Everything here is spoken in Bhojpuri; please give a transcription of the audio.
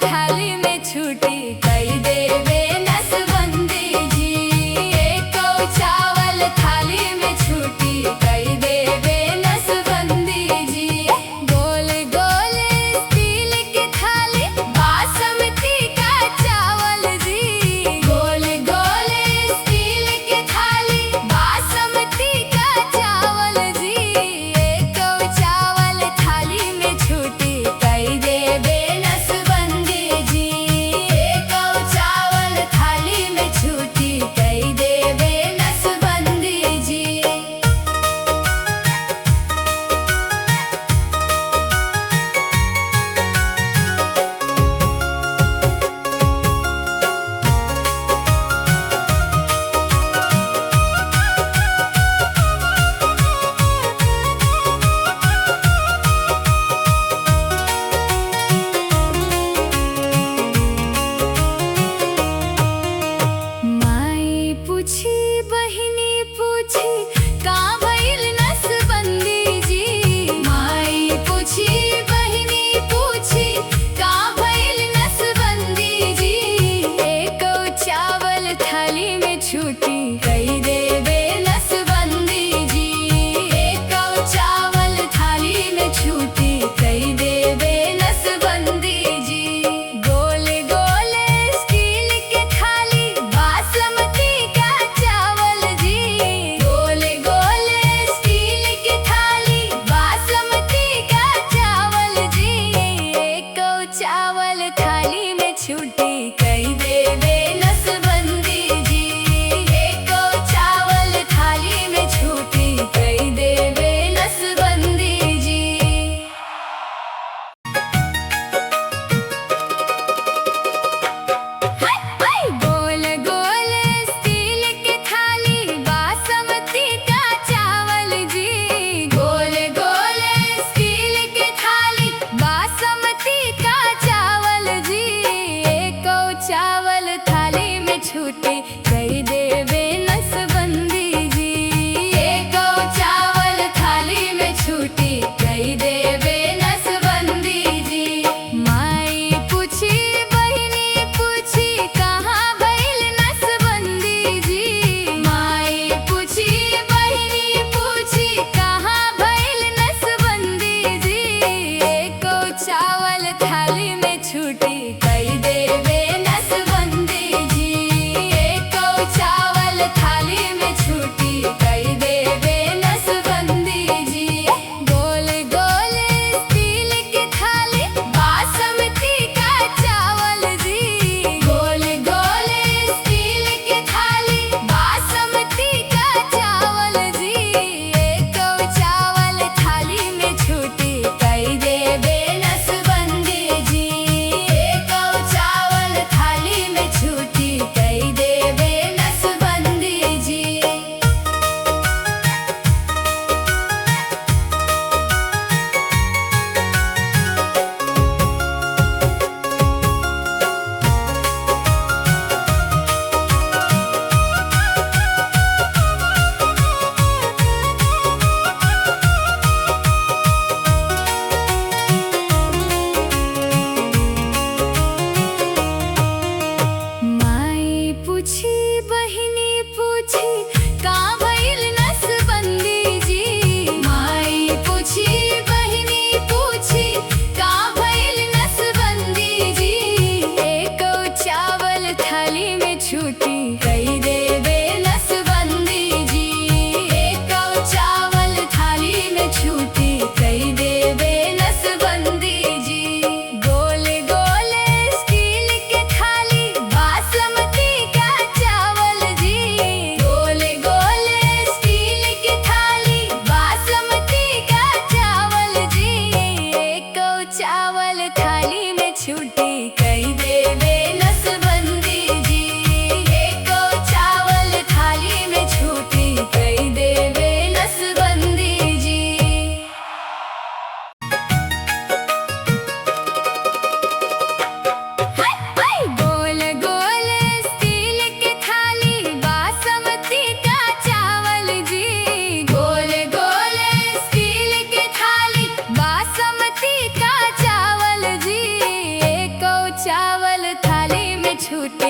थाली में छुटी कई देवे नसबंदी जी। एको चावल थाली में छुटी कई देवे नसबंदी जी। गोल गोल स्टील की थाली बासमती का चावल जी। गोल गोल स्टील की थाली बासमती का चावल जी। एको चावल थाली में छुटी कई देवे नसबंदी जी। एको चावल थाली में छुटी कई देवे नसबंदी जी। माई पूछी बहिनी पूछी का भइल नसबंदी जी। माई पूछी बहिनी पूछी का भइल नसबंदी जी। एको चावल थाली में छुटी कई देवे नसबंदी जी। एको चावल थाली में छुटी कई देवे नसबंदी जी। गोल गोल स्टील के थाली बासमती का चावल जी। गोल गोल स्टील की थाली बासमती का चावल जी। एको चावल थाली में छुटी कई देवे नसबंदी जी। एको चावल थाली में छुटी कई देवे नसबंदी जी। गोल गोल स्टील की थाली बासमती का चावल जी। गोल गोल स्टील की थाली बासमती का चावल जी। जुटे